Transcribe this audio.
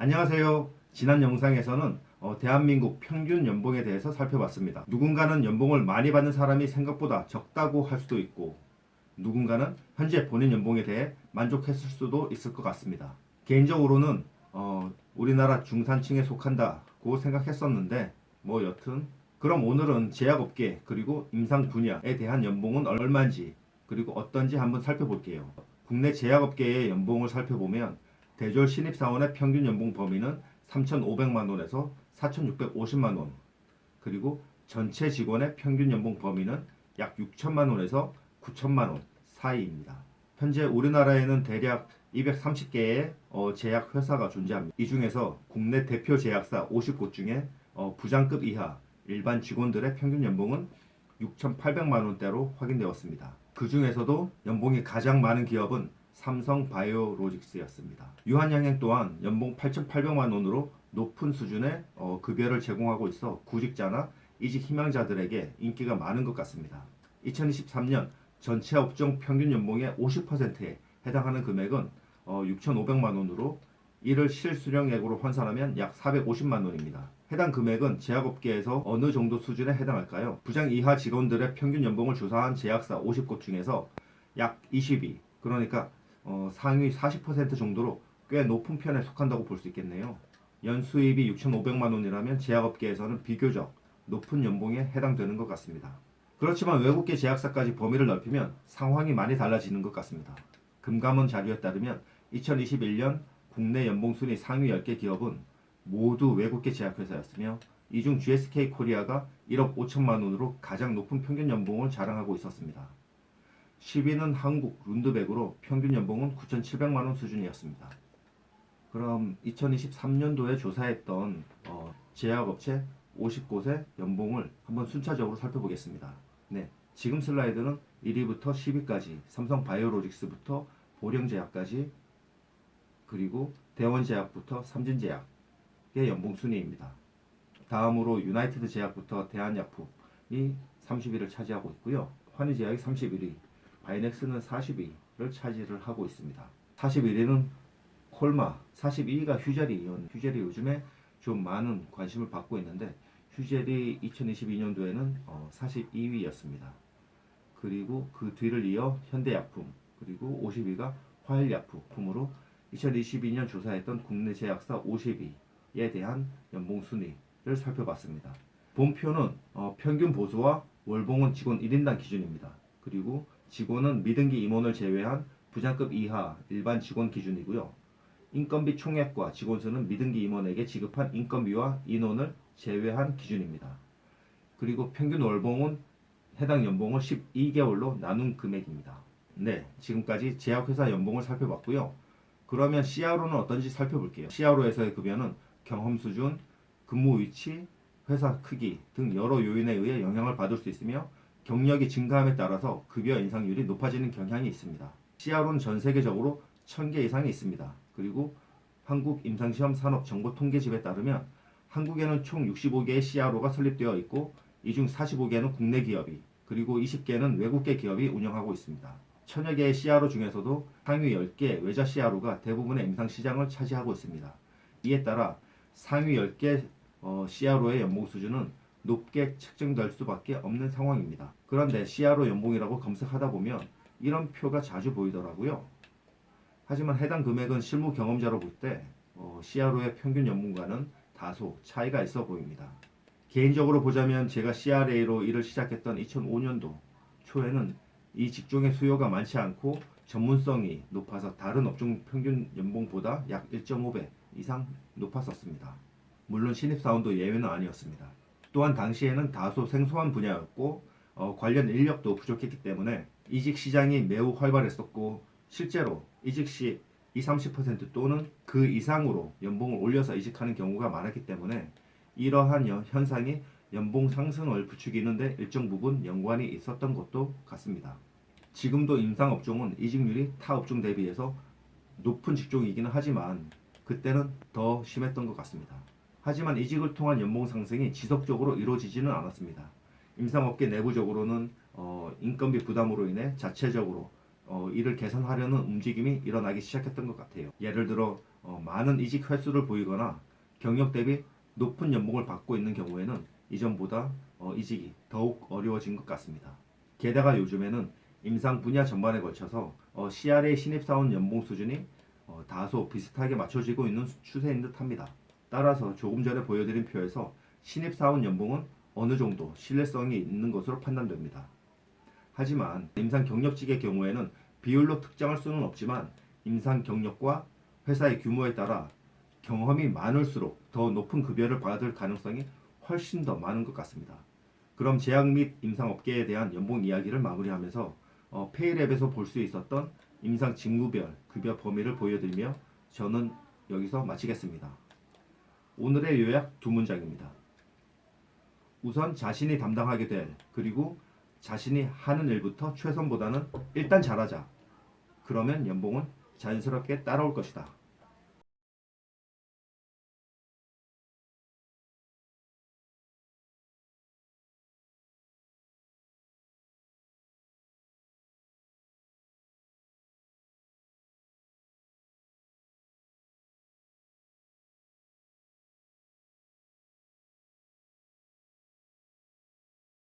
안녕하세요. 지난 영상에서는 대한민국 평균 연봉에 대해서 살펴봤습니다. 누군가는 연봉을 많이 받는 사람이 생각보다 적다고 할 수도 있고, 누군가는 현재 본인 연봉에 대해 만족했을 수도 있을 것 같습니다. 개인적으로는 우리나라 중산층에 속한다고 생각했었는데, 여튼 그럼 오늘은 제약업계 그리고 임상 분야에 대한 연봉은 얼마인지 그리고 어떤지 한번 살펴볼게요. 국내 제약업계의 연봉을 살펴보면 대졸 신입사원의 평균 연봉 범위는 3,500만 원에서 4,650만 원, 그리고 전체 직원의 평균 연봉 범위는 약 6천만 원에서 9천만 원 사이입니다. 현재 우리나라에는 대략 230개의 제약 회사가 존재합니다. 이 중에서 국내 대표 제약사 50곳 중에 부장급 이하 일반 직원들의 평균 연봉은 6,800만 원대로 확인되었습니다. 그 중에서도 연봉이 가장 많은 기업은 삼성바이오로직스였습니다. 유한양행 또한 연봉 8,800만 원으로 높은 수준의 급여를 제공하고 있어 구직자나 이직 희망자들에게 인기가 많은 것 같습니다. 2023년 전체 업종 평균 연봉의 50%에 해당하는 금액은 6,500만 원으로 이를 실수령액으로 환산하면 약 450만 원입니다. 해당 금액은 제약업계에서 어느 정도 수준에 해당할까요? 부장 이하 직원들의 평균 연봉을 조사한 제약사 50곳 중에서 약 22, 그러니까 상위 40% 정도로 꽤 높은 편에 속한다고 볼 수 있겠네요. 연수입이 6,500만 원이라면 제약업계에서는 비교적 높은 연봉에 해당되는 것 같습니다. 그렇지만 외국계 제약사까지 범위를 넓히면 상황이 많이 달라지는 것 같습니다. 금감원 자료에 따르면 2021년 국내 연봉순위 상위 10개 기업은 모두 외국계 제약회사였으며 이 중 GSK 코리아가 1억 5천만 원으로 가장 높은 평균 연봉을 자랑하고 있었습니다. 10위는 한국 룬드백으로 평균 연봉은 9,700만 원 수준이었습니다. 그럼 2023년도에 조사했던 제약업체 50곳의 연봉을 한번 순차적으로 살펴보겠습니다. 네, 지금 슬라이드는 1위부터 10위까지 삼성바이오로직스부터 보령제약까지 그리고 대원제약부터 삼진제약의 연봉 순위입니다. 다음으로 유나이티드 제약부터 대한약품이 30위를 차지하고 있고요. 환희제약이 31위, 바이넥스는 40위를 차지를 하고 있습니다. 41위는 콜마, 42위가 휴젤이 요즘에 좀 많은 관심을 받고 있는데 휴젤이 2022년도에는 42위였습니다. 그리고 그 뒤를 이어 현대약품, 그리고 50위가 화일약품으로 2022년 조사했던 국내 제약사 50위에 대한 연봉 순위를 살펴봤습니다. 본표는 평균 보수와 월봉은 직원 1인당 기준입니다. 그리고 직원은 미등기 임원을 제외한 부장급 이하 일반 직원 기준이고요. 인건비 총액과 직원수는 미등기 임원에게 지급한 인건비와 인원을 제외한 기준입니다. 그리고 평균 월봉은 해당 연봉을 12개월로 나눈 금액입니다. 네, 지금까지 제약회사 연봉을 살펴봤고요. 그러면 CRO는 어떤지 살펴볼게요. CRO에서의 급여는 경험 수준, 근무 위치, 회사 크기 등 여러 요인에 의해 영향을 받을 수 있으며 경력이 증가함에 따라서 급여 인상률이 높아지는 경향이 있습니다. CRO는 전 세계적으로 1000개 이상이 있습니다. 그리고 한국임상시험산업정보통계집에 따르면 한국에는 총 65개의 CRO가 설립되어 있고 이 중 45개는 국내 기업이 그리고 20개는 외국계 기업이 운영하고 있습니다. 1000여 개의 CRO 중에서도 상위 10개 외자 CRO가 대부분의 임상시장을 차지하고 있습니다. 이에 따라 상위 10개 CRO의 연봉 수준은 높게 책정될 수밖에 없는 상황입니다. 그런데 CRO 연봉이라고 검색하다 보면 이런 표가 자주 보이더라고요. 하지만 해당 금액은 실무 경험자로 볼 때 CRO의 평균 연봉과는 다소 차이가 있어 보입니다. 개인적으로 보자면 제가 CRA로 일을 시작했던 2005년도 초에는 이 직종의 수요가 많지 않고 전문성이 높아서 다른 업종 평균 연봉보다 약 1.5배 이상 높았었습니다. 물론 신입사원도 예외는 아니었습니다. 또한 당시에는 다소 생소한 분야였고 관련 인력도 부족했기 때문에 이직 시장이 매우 활발했었고 실제로 이직 시 20-30% 또는 그 이상으로 연봉을 올려서 이직하는 경우가 많았기 때문에 이러한 현상이 연봉 상승을 부추기는데 일정 부분 연관이 있었던 것도 같습니다. 지금도 임상업종은 이직률이 타 업종 대비해서 높은 직종이기는 하지만 그때는 더 심했던 것 같습니다. 하지만 이직을 통한 연봉 상승이 지속적으로 이루어지지는 않았습니다. 임상업계 내부적으로는 인건비 부담으로 인해 자체적으로 이를 개선하려는 움직임이 일어나기 시작했던 것 같아요. 예를 들어 많은 이직 횟수를 보이거나 경력 대비 높은 연봉을 받고 있는 경우에는 이전보다 이직이 더욱 어려워진 것 같습니다. 게다가 요즘에는 임상 분야 전반에 걸쳐서 CRA 신입사원 연봉 수준이 다소 비슷하게 맞춰지고 있는 추세인 듯합니다. 따라서 조금 전에 보여드린 표에서 신입사원 연봉은 어느 정도 신뢰성이 있는 것으로 판단됩니다. 하지만 임상 경력직의 경우에는 비율로 특정할 수는 없지만 임상 경력과 회사의 규모에 따라 경험이 많을수록 더 높은 급여를 받을 가능성이 훨씬 더 많은 것 같습니다. 그럼 제약 및 임상업계에 대한 연봉 이야기를 마무리하면서 페이랩에서 볼 수 있었던 임상 직무별 급여 범위를 보여드리며 저는 여기서 마치겠습니다. 오늘의 요약 두 문장입니다. 우선 자신이 담당하게 될 그리고 자신이 하는 일부터 최선보다는 일단 잘하자. 그러면 연봉은 자연스럽게 따라올 것이다.